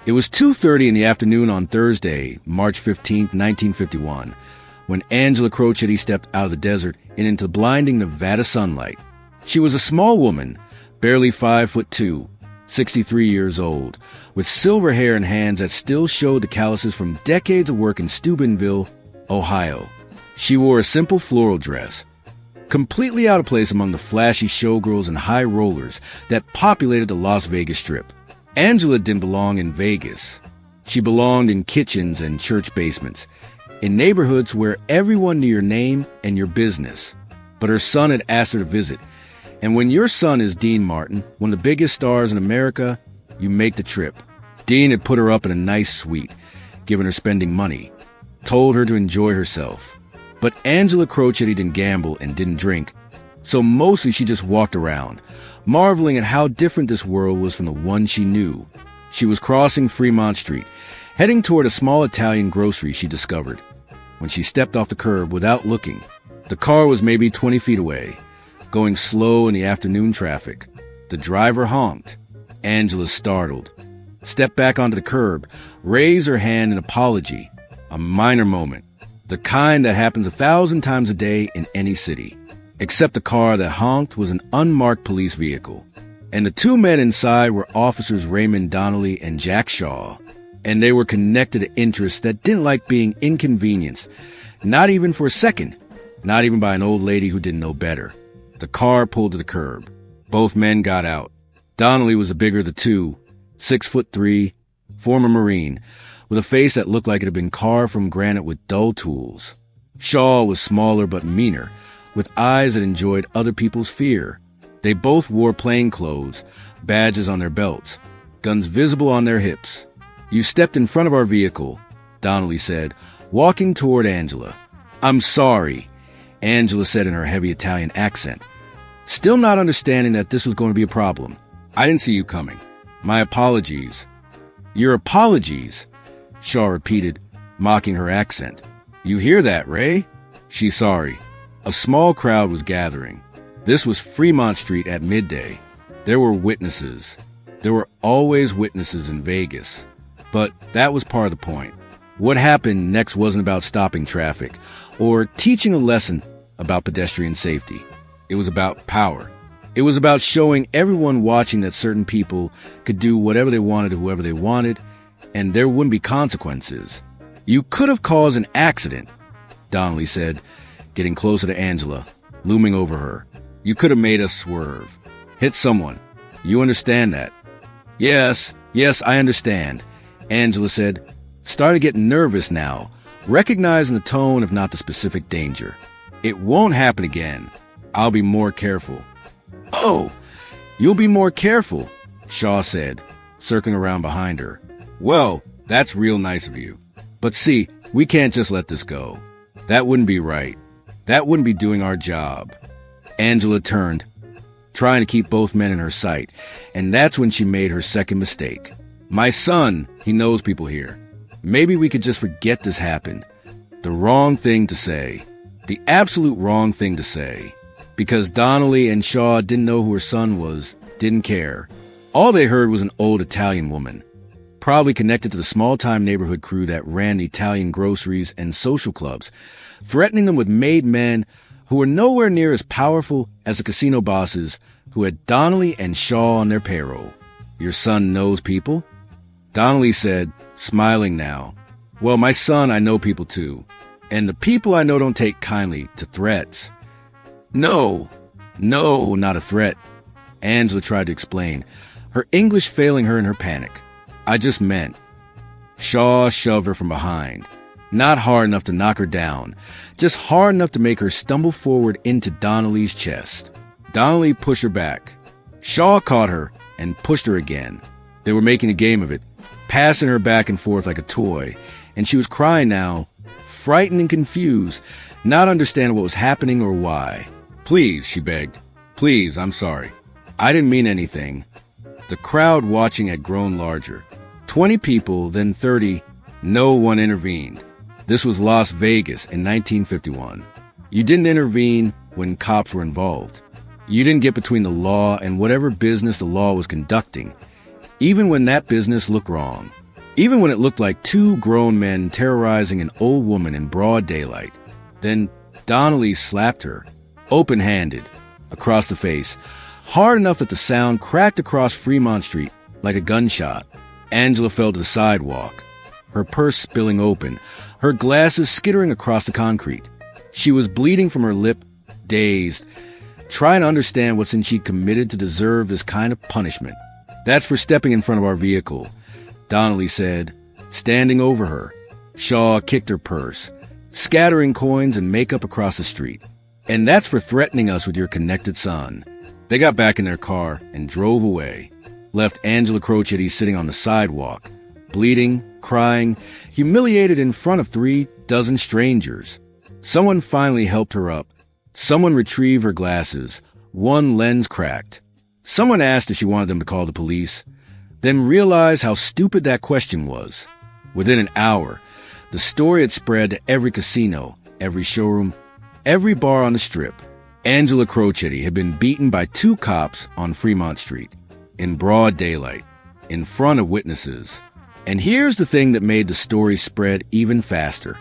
It was 2:30 in the afternoon on Thursday, March 15, 1951, when Angela Crocetti stepped out of the desert and into blinding Nevada sunlight. She was a small woman, barely 5'2", 63 years old, with silver hair and hands that still showed the calluses from decades of work in Steubenville, Ohio. She wore a simple floral dress, completely out of place among the flashy showgirls and high rollers that populated the Las Vegas Strip. Angela didn't belong in Vegas. She belonged in kitchens and church basements, in neighborhoods where everyone knew your name and your business. But her son had asked her to visit, and when your son is Dean Martin, one of the biggest stars in America, you make the trip. Dean had put her up in a nice suite, given her spending money, told her to enjoy herself. But Angela Crocetti didn't gamble and didn't drink, so mostly she just walked around, marveling at how different this world was from the one she knew. She was crossing Fremont Street, heading toward a small Italian grocery she discovered. When she stepped off the curb without looking, the car was maybe 20 feet away, going slow in the afternoon traffic. The driver honked. Angela, startled, stepped back onto the curb, raised her hand in apology. A minor moment, the kind that happens 1,000 times a day in any city. Except the car that honked was an unmarked police vehicle, and the two men inside were Officers Raymond Donnelly and Jack Shaw, and they were connected to interests that didn't like being inconvenienced, not even for a second, not even by an old lady who didn't know better. The car pulled to the curb. Both men got out. Donnelly was the bigger of the two, 6'3", former Marine, with a face that looked like it had been carved from granite with dull tools. Shaw was smaller but meaner, with eyes that enjoyed other people's fear. They both wore plain clothes, badges on their belts, guns visible on their hips. "You stepped in front of our vehicle," Donnelly said, walking toward Angela. "I'm sorry," Angela said in her heavy Italian accent, still not understanding that this was going to be a problem. "I didn't see you coming. My apologies." "Your apologies," Shaw repeated, mocking her accent. "You hear that, Ray?" "She's sorry." A small crowd was gathering. This was Fremont Street at midday. There were witnesses. There were always witnesses in Vegas. But that was part of the point. What happened next wasn't about stopping traffic or teaching a lesson about pedestrian safety. It was about power. It was about showing everyone watching that certain people could do whatever they wanted to whoever they wanted, and there wouldn't be consequences. "You could have caused an accident," Donnelly said, getting closer to Angela, looming over her. "You could have made us swerve. Hit someone. You understand that?" Yes, I understand," Angela said, started getting nervous now, recognizing the tone if not the specific danger. "It won't happen again. I'll be more careful." "Oh, you'll be more careful," Shaw said, circling around behind her. "Well, that's real nice of you. But see, we can't just let this go. That wouldn't be right. That wouldn't be doing our job." Angela turned, trying to keep both men in her sight, and that's when she made her second mistake. "My son, he knows people here. Maybe we could just forget this happened." The wrong thing to say. The absolute wrong thing to say. Because Donnelly and Shaw didn't know who her son was, didn't care. All they heard was an old Italian woman, probably connected to the small-time neighborhood crew that ran the Italian groceries and social clubs, threatening them with made men who were nowhere near as powerful as the casino bosses who had Donnelly and Shaw on their payroll. "Your son knows people?" Donnelly said, smiling now. "Well, my son, I know people too. And the people I know don't take kindly to threats." No, not a threat," Angela tried to explain, her English failing her in her panic. "I just meant." Shaw shoved her from behind. Not hard enough to knock her down, just hard enough to make her stumble forward into Donnelly's chest. Donnelly pushed her back. Shaw caught her and pushed her again. They were making a game of it, passing her back and forth like a toy, and she was crying now, frightened and confused, not understanding what was happening or why. "Please," she begged. "Please, I'm sorry. I didn't mean anything." The crowd watching had grown larger. 20 people, then 30. No one intervened. This was Las Vegas in 1951. You didn't intervene when cops were involved. You didn't get between the law and whatever business the law was conducting, even when that business looked wrong. even when it looked like two grown men terrorizing an old woman in broad daylight. Then Donnelly slapped her, open-handed, across the face, hard enough that the sound cracked across Fremont Street like a gunshot. Angela fell to the sidewalk, her purse spilling open, her glasses skittering across the concrete. She was bleeding from her lip, dazed, trying to understand what sin she'd committed to deserve this kind of punishment. "That's for stepping in front of our vehicle," Donnelly said, standing over her. Shaw kicked her purse, scattering coins and makeup across the street. "And that's for threatening us with your connected son." They got back in their car and drove away, left Angela Crocetti sitting on the sidewalk, bleeding, crying, humiliated in front of 36 strangers. Someone finally helped her up. Someone retrieved her glasses, one lens cracked. Someone asked if she wanted them to call the police, then realized how stupid that question was. Within an hour, the story had spread to every casino, every showroom, every bar on the Strip. Angela Crocetti had been beaten by two cops on Fremont Street, in broad daylight, in front of witnesses. And here's the thing that made the story spread even faster.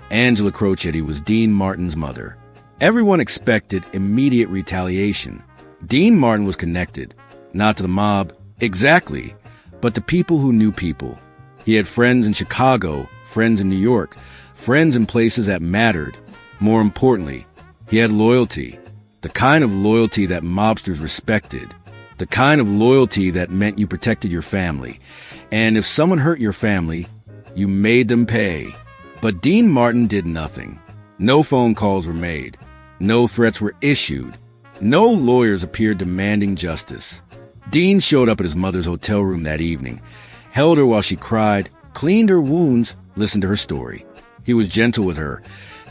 Angela Crocetti was Dean Martin's mother. Everyone expected immediate retaliation. Dean Martin was connected, not to the mob, exactly, but to people who knew people. He had friends in Chicago, friends in New York, friends in places that mattered. More importantly, he had loyalty, the kind of loyalty that mobsters respected, the kind of loyalty that meant you protected your family. And if someone hurt your family, you made them pay. But Dean Martin did nothing. No phone calls were made. No threats were issued. No lawyers appeared demanding justice. Dean showed up at his mother's hotel room that evening, held her while she cried, cleaned her wounds, listened to her story. He was gentle with her,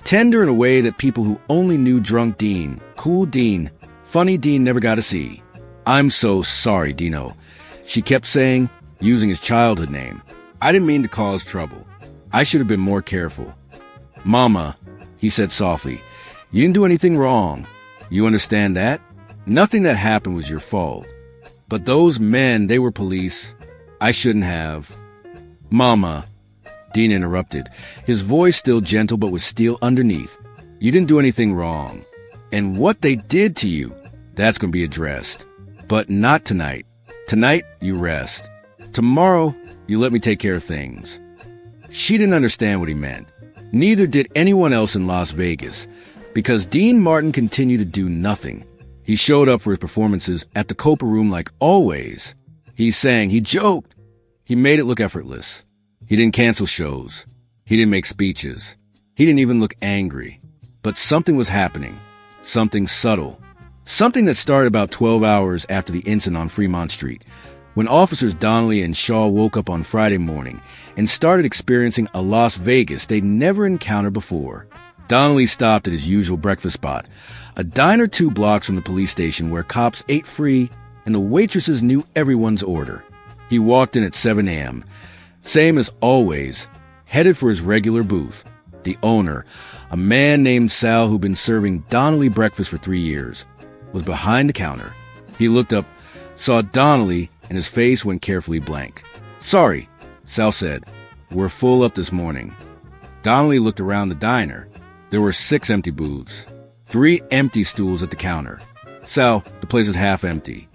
tender in a way that people who only knew drunk Dean, cool Dean, funny Dean never got to see. "I'm so sorry, Dino," she kept saying, using his childhood name. "I didn't mean to cause trouble. I should have been more careful." "Mama," he said softly, "you didn't do anything wrong. You understand that? Nothing that happened was your fault. But those men, they were police. I shouldn't have." "Mama," Dean interrupted, his voice still gentle but with steel underneath. "You didn't do anything wrong. And what they did to you, that's going to be addressed. But not tonight. Tonight, you rest. Tomorrow, you let me take care of things." She didn't understand what he meant. Neither did anyone else in Las Vegas, because Dean Martin continued to do nothing. He showed up for his performances at the Copa Room like always. He sang, he joked. He made it look effortless. He didn't cancel shows. He didn't make speeches. He didn't even look angry. But something was happening. Something subtle. Something that started about 12 hours after the incident on Fremont Street, when officers Donnelly and Shaw woke up on Friday morning and started experiencing a Las Vegas they'd never encountered before. Donnelly stopped at his usual breakfast spot, a diner 2 blocks from the police station where cops ate free and the waitresses knew everyone's order. He walked in at 7 a.m., same as always, headed for his regular booth. The owner, a man named Sal who'd been serving Donnelly breakfast for 3 years, was behind the counter. He looked up, saw Donnelly, and his face went carefully blank. "Sorry," Sal said. "We're full up this morning." Donnelly looked around the diner. There were 6 empty booths, 3 empty stools at the counter. "Sal, the place is half empty."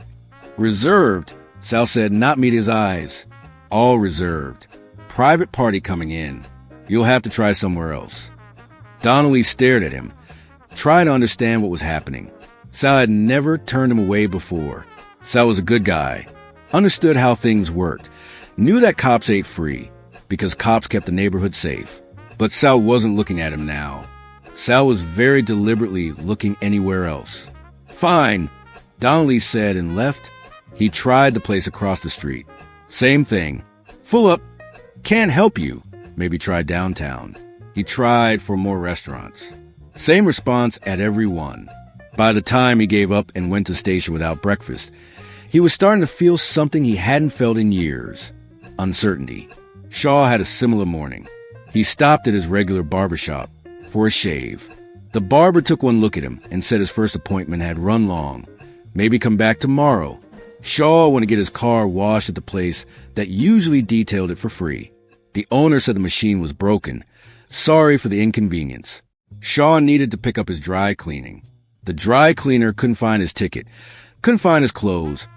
"Reserved," Sal said, not meeting his eyes. "All reserved. Private party coming in. You'll have to try somewhere else." Donnelly stared at him, trying to understand what was happening. Sal had never turned him away before. Sal was a good guy, understood how things worked, knew that cops ate free, because cops kept the neighborhood safe. But Sal wasn't looking at him now. Sal was very deliberately looking anywhere else. "Fine," Donnelly said and left. He tried the place across the street. Same thing. "Full up. Can't help you." Maybe try downtown. He tried for more restaurants. Same response at every one. By the time he gave up and went to the station without breakfast, he was starting to feel something he hadn't felt in years. Uncertainty. Shaw had a similar morning. He stopped at his regular barbershop for a shave. The barber took one look at him and said his first appointment had run long. Maybe come back tomorrow. Shaw wanted to get his car washed at the place that usually detailed it for free. The owner said the machine was broken. Sorry for the inconvenience. Shaw needed to pick up his dry cleaning. The dry cleaner couldn't find his ticket, couldn't find his clothes.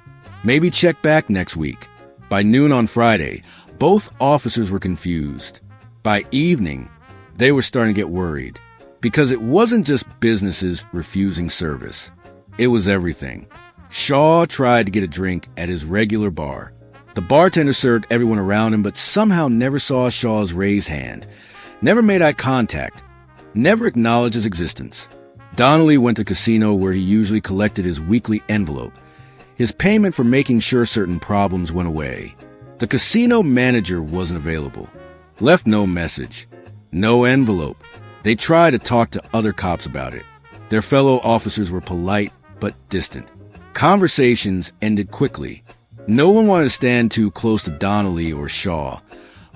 Maybe check back next week. By noon on Friday, both officers were confused. By evening, they were starting to get worried, because it wasn't just businesses refusing service. It was everything. Shaw tried to get a drink at his regular bar. The bartender served everyone around him, but somehow never saw Shaw's raised hand, never made eye contact, never acknowledged his existence. Donnelly went to the casino where he usually collected his weekly envelope, his payment for making sure certain problems went away. The casino manager wasn't available, left no message, no envelope. They tried to talk to other cops about it. Their fellow officers were polite but distant. Conversations ended quickly. No one wanted to stand too close to Donnelly or Shaw,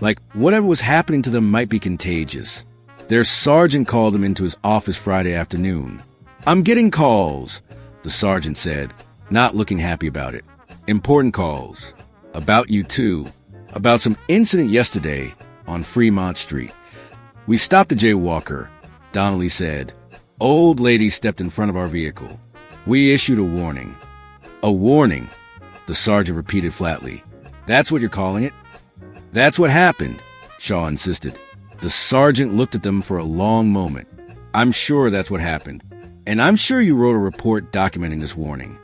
like whatever was happening to them might be contagious. Their sergeant called them into his office Friday afternoon. "I'm getting calls," the sergeant said, not looking happy about it. "Important calls. About you too. About some incident yesterday on Fremont Street. We stopped a jaywalker," Donnelly said. "Old lady stepped in front of our vehicle. We issued a warning." "A warning," the sergeant repeated flatly. "That's what you're calling it?" "That's what happened," Shaw insisted. The sergeant looked at them for a long moment. "I'm sure that's what happened. And I'm sure you wrote a report documenting this warning."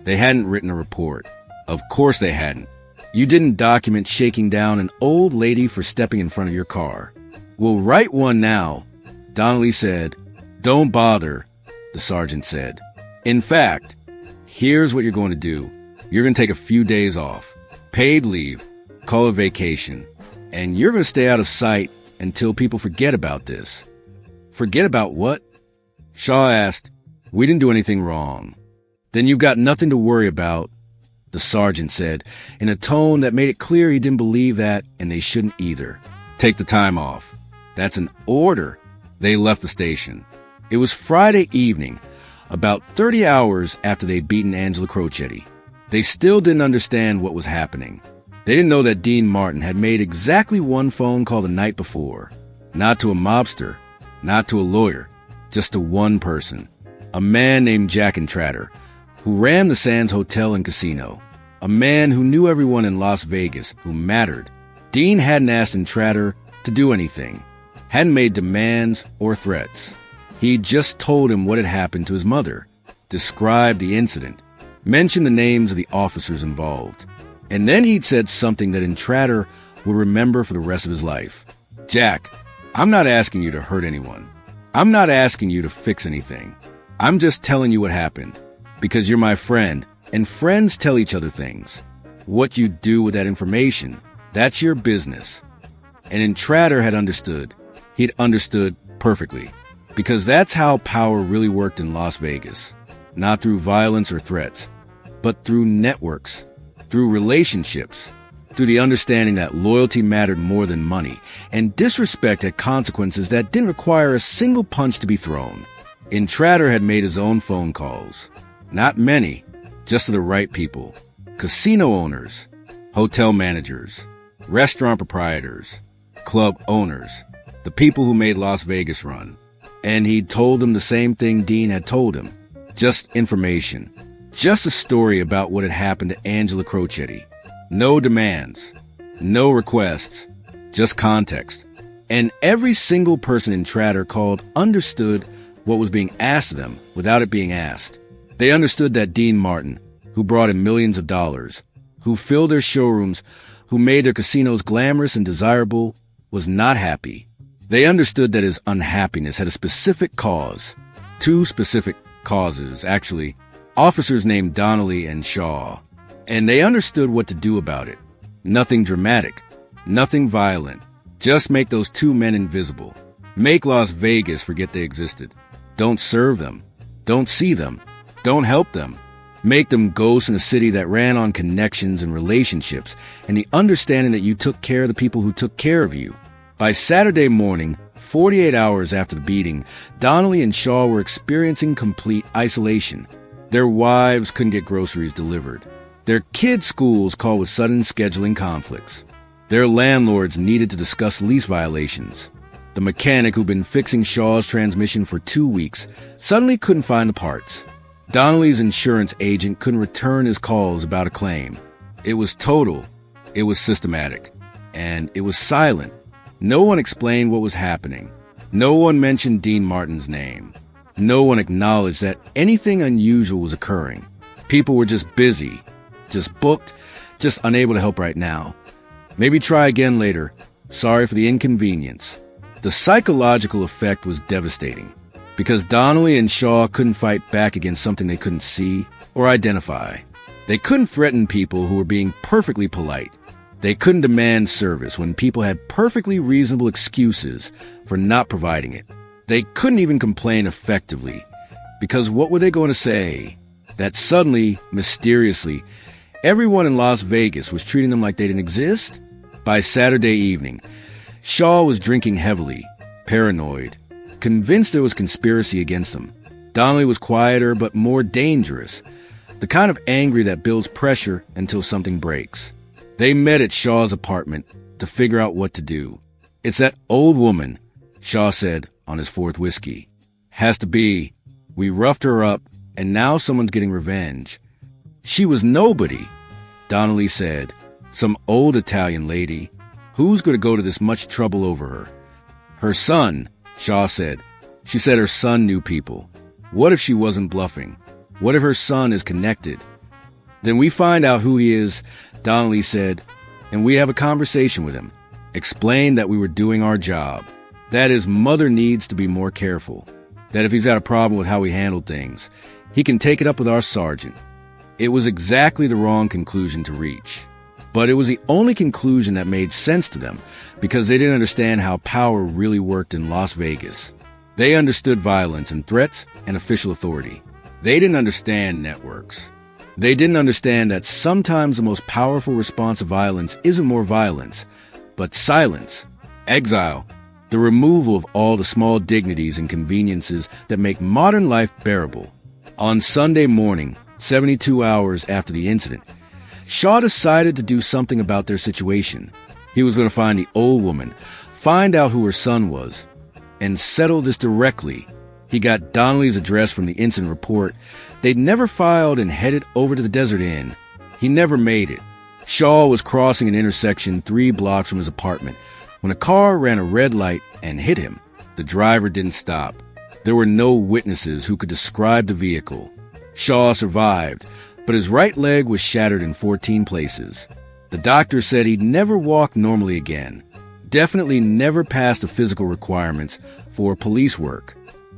They hadn't written a report. Of course they hadn't. You didn't document shaking down an old lady for stepping in front of your car. "We'll write one now," Donnelly said. "Don't bother," the sergeant said. "In fact, here's what you're going to do. You're going to take a few days off. Paid leave. Call it vacation. And you're going to stay out of sight until people forget about this." "Forget about what?" Shaw asked. "We didn't do anything wrong." "Then you've got nothing to worry about," the sergeant said, in a tone that made it clear he didn't believe that, and they shouldn't either. "Take the time off." "That's an order." They left the station. It was Friday evening, about 30 hours after they'd beaten Angela Crocetti. They still didn't understand what was happening. They didn't know that Dean Martin had made exactly one phone call the night before. Not to a mobster, not to a lawyer, just to one person. A man named Jack Entratter, who ran the Sands Hotel and Casino. A man who knew everyone in Las Vegas, who mattered. Dean hadn't asked Entratter to do anything, hadn't made demands or threats. He'd just told him what had happened to his mother, described the incident, mentioned the names of the officers involved. And then he'd said something that Entratter would remember for the rest of his life. "Jack, I'm not asking you to hurt anyone. I'm not asking you to fix anything. I'm just telling you what happened, because you're my friend, and friends tell each other things. What you do with that information, that's your business." And Entratter had understood. He'd understood perfectly, because that's how power really worked in Las Vegas. Not through violence or threats, but through networks, through relationships, through the understanding that loyalty mattered more than money, and disrespect had consequences that didn't require a single punch to be thrown. Entratter had made his own phone calls. Not many, just to the right people. Casino owners, hotel managers, restaurant proprietors, club owners, the people who made Las Vegas run. And he'd told them the same thing Dean had told him. Just information. Just a story about what had happened to Angela Crocetti. No demands. No requests. Just context. And every single person Entratter called understood what was being asked of them without it being asked. They understood that Dean Martin, who brought in millions of dollars, who filled their showrooms, who made their casinos glamorous and desirable, was not happy. They understood that his unhappiness had a specific cause. Two specific causes, actually. Officers named Donnelly and Shaw. And they understood what to do about it. Nothing dramatic. Nothing violent. Just make those two men invisible. Make Las Vegas forget they existed. Don't serve them. Don't see them. Don't help them. Make them ghosts in a city that ran on connections and relationships and the understanding that you took care of the people who took care of you. By Saturday morning, 48 hours after the beating, Donnelly and Shaw were experiencing complete isolation. Their wives couldn't get groceries delivered. Their kids' schools called with sudden scheduling conflicts. Their landlords needed to discuss lease violations. The mechanic who'd been fixing Shaw's transmission for 2 weeks suddenly couldn't find the parts. Donnelly's insurance agent couldn't return his calls about a claim. It was total, it was systematic, and it was silent. No one explained what was happening. No one mentioned Dean Martin's name. No one acknowledged that anything unusual was occurring. People were just busy, just booked, just unable to help right now. Maybe try again later. Sorry for the inconvenience. The psychological effect was devastating, because Donnelly and Shaw couldn't fight back against something they couldn't see or identify. They couldn't threaten people who were being perfectly polite. They couldn't demand service when people had perfectly reasonable excuses for not providing it. They couldn't even complain effectively, because what were they going to say? That suddenly, mysteriously, everyone in Las Vegas was treating them like they didn't exist? By Saturday evening, Shaw was drinking heavily, paranoid, convinced there was conspiracy against him. Donnelly was quieter but more dangerous, the kind of angry that builds pressure until something breaks. They met at Shaw's apartment to figure out what to do. "It's that old woman," Shaw said on his fourth whiskey. "Has to be. We roughed her up, and now someone's getting revenge." "She was nobody," Donnelly said. "Some old Italian lady. Who's going to go to this much trouble over her?" "Her son," Shaw said. She said her son knew people. What if she wasn't bluffing? What if her son is connected? "Then we find out who he is," Donnelly said, "and we have a conversation with him. Explain that we were doing our job. That his mother needs to be more careful. That if he's got a problem with how we handled things, he can take it up with our sergeant." It was exactly the wrong conclusion to reach. But it was the only conclusion that made sense to them, because they didn't understand how power really worked in Las Vegas. They understood violence and threats and official authority. They didn't understand networks. They didn't understand that sometimes the most powerful response to violence isn't more violence, but silence, exile, the removal of all the small dignities and conveniences that make modern life bearable. On Sunday morning, 72 hours after the incident, Shaw decided to do something about their situation. He was going to find the old woman, find out who her son was, and settle this directly. He got Donnelly's address from the incident report. They'd never filed and headed over to the Desert Inn. He never made it. Shaw was crossing an intersection 3 blocks from his apartment when a car ran a red light and hit him. The driver didn't stop. There were no witnesses who could describe the vehicle. Shaw survived, but his right leg was shattered in 14 places. The doctor said he'd never walk normally again. Definitely never passed the physical requirements for police work.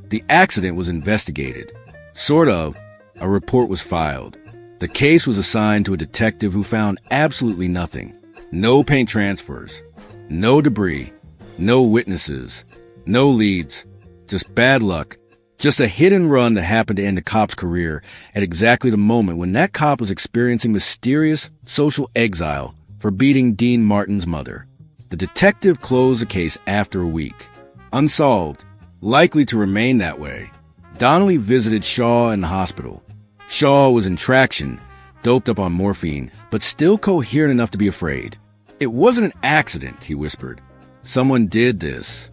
The accident was investigated. Sort of. A report was filed. The case was assigned to a detective who found absolutely nothing. No paint transfers. No debris. No witnesses. No leads. Just bad luck. Just a hit and run that happened to end a cop's career at exactly the moment when that cop was experiencing mysterious social exile for beating Dean Martin's mother. The detective closed the case after a week. Unsolved. Likely to remain that way. Donnelly visited Shaw in the hospital. Shaw was in traction, doped up on morphine, but still coherent enough to be afraid. "It wasn't an accident," he whispered. "Someone did this."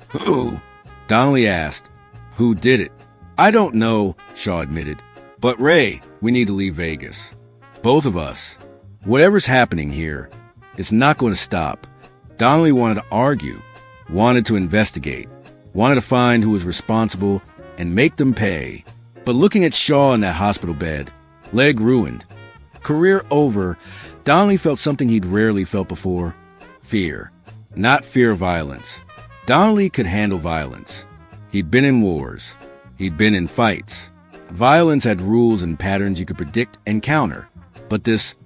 "Who?" Donnelly asked. "Who did it?" "I don't know," Shaw admitted. "But Ray, we need to leave Vegas. Both of us. Whatever's happening here, it's not going to stop." Donnelly wanted to argue, wanted to investigate, wanted to find who was responsible and make them pay. But looking at Shaw in that hospital bed, leg ruined, career over, Donnelly felt something he'd rarely felt before. Fear. Not fear of violence. Donnelly could handle violence. He'd been in wars. He'd been in fights. Violence had rules and patterns you could predict and counter. But this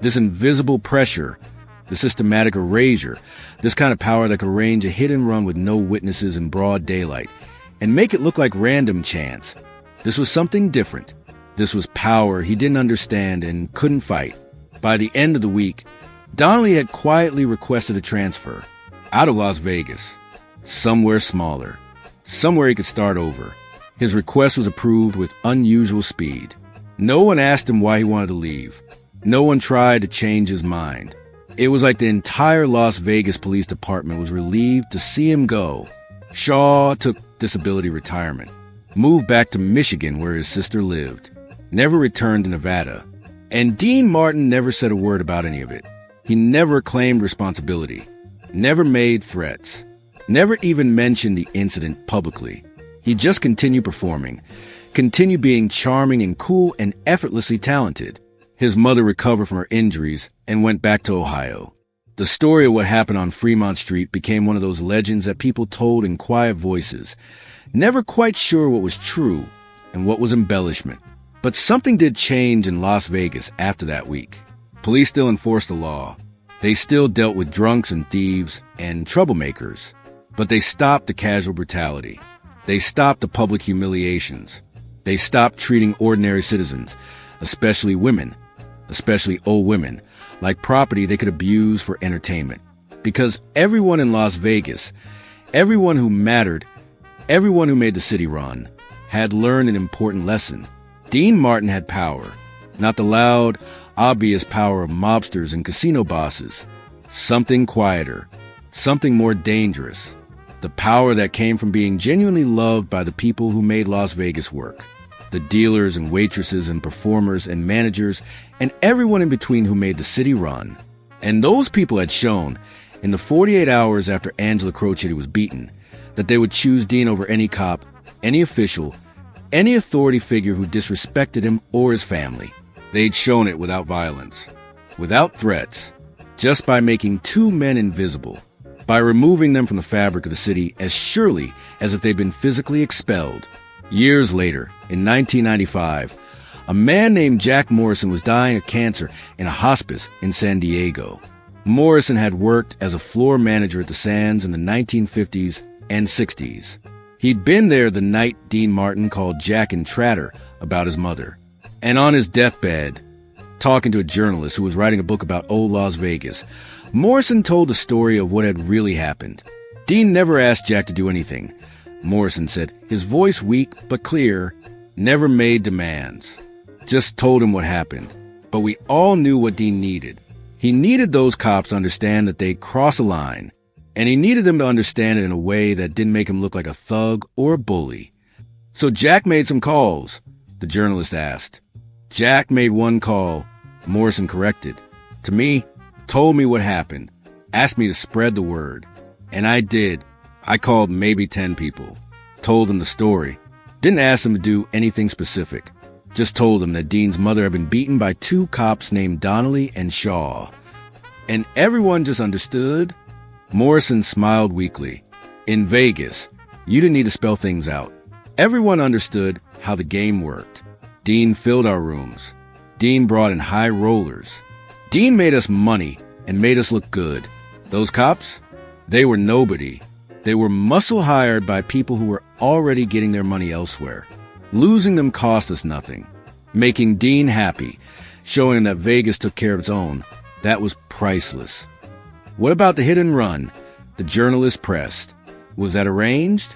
invisible pressure, the systematic erasure, this kind of power that could arrange a hit and run with no witnesses in broad daylight and make it look like random chance. This was something different. This was power he didn't understand and couldn't fight. By the end of the week, Donnelly had quietly requested a transfer out of Las Vegas, somewhere smaller, somewhere he could start over. His request was approved with unusual speed. No one asked him why he wanted to leave. No one tried to change his mind. It was like the entire Las Vegas Police Department was relieved to see him go. Shaw took disability retirement, moved back to Michigan where his sister lived, never returned to Nevada, and Dean Martin never said a word about any of it. He never claimed responsibility, never made threats, never even mentioned the incident publicly. He just continued performing, continued being charming and cool and effortlessly talented. His mother recovered from her injuries and went back to Ohio. The story of what happened on Fremont Street became one of those legends that people told in quiet voices, never quite sure what was true and what was embellishment. But something did change in Las Vegas after that week. Police still enforced the law. They still dealt with drunks and thieves and troublemakers. But they stopped the casual brutality. They stopped the public humiliations. They stopped treating ordinary citizens, especially women, especially old women, like property they could abuse for entertainment. Because everyone in Las Vegas, everyone who mattered, everyone who made the city run, had learned an important lesson. Dean Martin had power, not the loud, obvious power of mobsters and casino bosses. Something quieter, something more dangerous. The power that came from being genuinely loved by the people who made Las Vegas work. The dealers and waitresses and performers and managers and everyone in between who made the city run. And those people had shown, in the 48 hours after Angela Crocetti was beaten, that they would choose Dean over any cop, any official, any authority figure who disrespected him or his family. They'd shown it without violence, without threats, just by making two men invisible, by removing them from the fabric of the city as surely as if they'd been physically expelled. Years later, in 1995, a man named Jack Morrison was dying of cancer in a hospice in San Diego. Morrison had worked as a floor manager at the Sands in the 1950s and 60s. He'd been there the night Dean Martin called Jack and Tratter about his mother. And on his deathbed, talking to a journalist who was writing a book about old Las Vegas, Morrison told the story of what had really happened. Dean never asked Jack to do anything. Morrison said, his voice weak but clear, never made demands. Just told him what happened. But we all knew what Dean needed. He needed those cops to understand that they'd cross a line, and he needed them to understand it in a way that didn't make him look like a thug or a bully. So Jack made some calls, the journalist asked. Jack made one call, Morrison corrected. To me, told me what happened, asked me to spread the word. And I did. I called maybe 10 people, told them the story, didn't ask them to do anything specific, just told them that Dean's mother had been beaten by two cops named Donnelly and Shaw. And everyone just understood. Morrison smiled weakly. In Vegas, you didn't need to spell things out. Everyone understood how the game worked. Dean filled our rooms. Dean brought in high rollers. Dean made us money and made us look good. Those cops, they were nobody. They were muscle hired by people who were already getting their money elsewhere. Losing them cost us nothing. Making Dean happy, showing him that Vegas took care of its own, that was priceless. What about the hit and run? The journalist pressed. Was that arranged?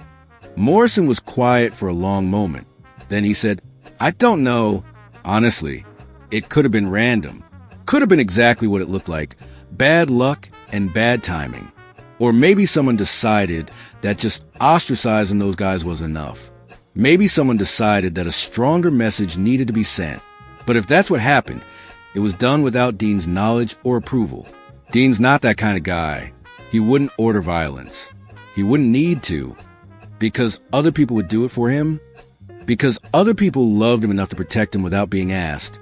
Morrison was quiet for a long moment. Then he said, I don't know. Honestly, it could have been random. Could have been exactly what it looked like. Bad luck and bad timing. Or maybe someone decided that just ostracizing those guys was enough. Maybe someone decided that a stronger message needed to be sent. But if that's what happened, it was done without Dean's knowledge or approval. Dean's not that kind of guy. He wouldn't order violence. He wouldn't need to. Because other people would do it for him. Because other people loved him enough to protect him without being asked.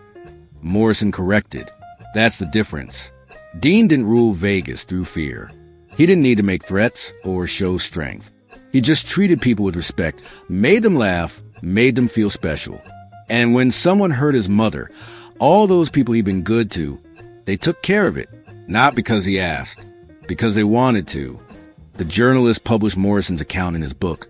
Morrison corrected. That's the difference. Dean didn't rule Vegas through fear. He didn't need to make threats or show strength. He just treated people with respect, made them laugh, made them feel special. And when someone hurt his mother, all those people he'd been good to, they took care of it. Not because he asked, because they wanted to. The journalist published Morrison's account in his book,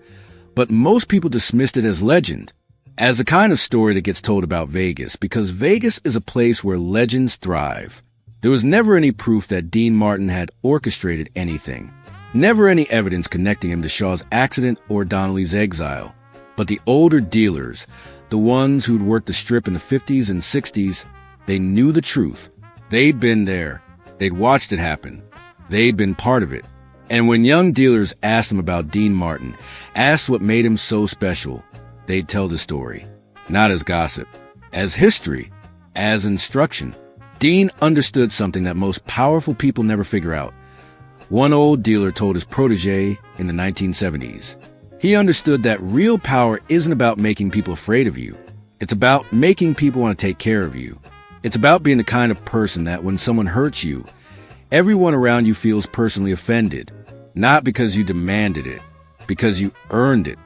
but most people dismissed it as legend, as the kind of story that gets told about Vegas, because Vegas is a place where legends thrive. There was never any proof that Dean Martin had orchestrated anything. Never any evidence connecting him to Shaw's accident or Donnelly's exile. But the older dealers, the ones who'd worked the strip in the 50s and 60s, they knew the truth. They'd been there. They'd watched it happen. They'd been part of it. And when young dealers asked them about Dean Martin, asked what made him so special, they'd tell the story. Not as gossip, as history, as instruction. Dean understood something that most powerful people never figure out. One old dealer told his protege in the 1970s. He understood that real power isn't about making people afraid of you. It's about making people want to take care of you. It's about being the kind of person that when someone hurts you, everyone around you feels personally offended. Not because you demanded it, because you earned it.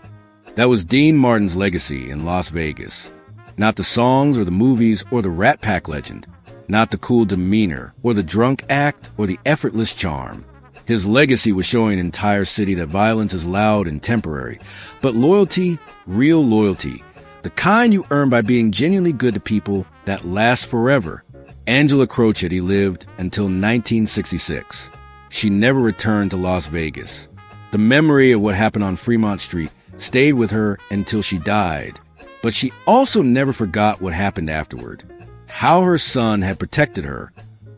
That was Dean Martin's legacy in Las Vegas. Not the songs or the movies or the Rat Pack legend. Not the cool demeanor or the drunk act or the effortless charm. His legacy was showing an entire city that violence is loud and temporary. But loyalty, real loyalty, the kind you earn by being genuinely good to people, that lasts forever. Angela Crocetti lived until 1966. She never returned to Las Vegas. The memory of what happened on Fremont Street stayed with her until she died. But she also never forgot what happened afterward. How her son had protected her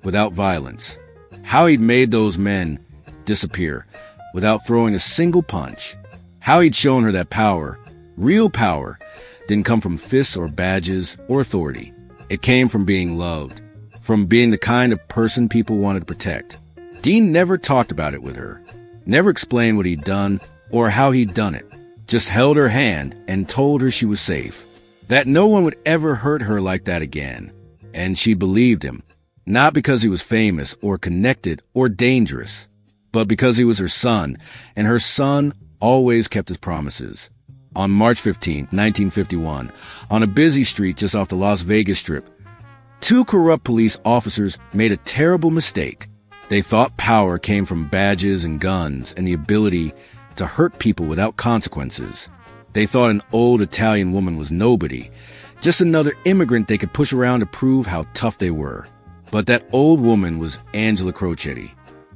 without violence. How he'd made those men disappear without throwing a single punch. How he'd shown her that power, real power, didn't come from fists or badges or authority. It came from being loved, from being the kind of person people wanted to protect. Dean never talked about it with her, never explained what he'd done or how he'd done it, just held her hand and told her she was safe, that no one would ever hurt her like that again. And she believed him, not because he was famous or connected or dangerous, but because he was her son, and her son always kept his promises. On March 15, 1951, on a busy street just off the Las Vegas Strip, two corrupt police officers made a terrible mistake. They thought power came from badges and guns and the ability to hurt people without consequences. They thought an old Italian woman was nobody, just another immigrant they could push around to prove how tough they were. But that old woman was Angela Crocetti,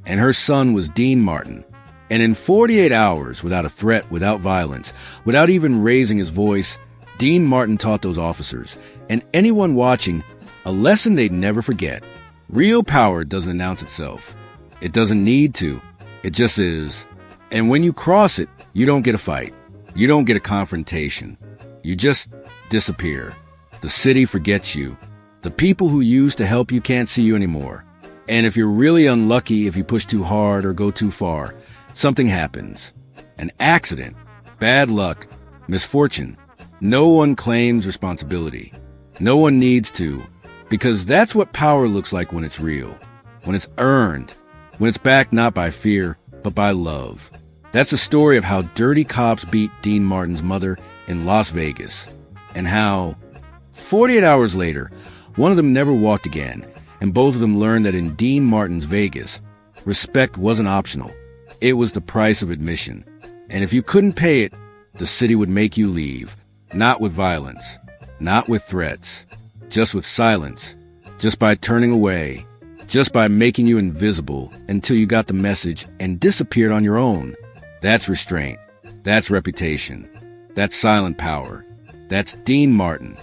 and her son was Dean Martin. And in 48 hours, without a threat, without violence, without even raising his voice, Dean Martin taught those officers, and anyone watching, a lesson they'd never forget. Real power doesn't announce itself. It doesn't need to. It just is. And when you cross it, you don't get a fight. You don't get a confrontation. You just disappear. The city forgets you. The people who used to help you can't see you anymore. And if you're really unlucky, if you push too hard or go too far, something happens. An accident, bad luck, misfortune. No one claims responsibility. No one needs to, because that's what power looks like when it's real, when it's earned, when it's backed not by fear, but by love. That's the story of how dirty cops beat Dean Martin's mother in Las Vegas, and how 48 hours later, one of them never walked again, and both of them learned that in Dean Martin's Vegas, respect wasn't optional. It was the price of admission. And if you couldn't pay it, the city would make you leave. Not with violence, not with threats, just with silence, just by turning away, just by making you invisible until you got the message and disappeared on your own. That's restraint. That's reputation. That's silent power. That's Dean Martin.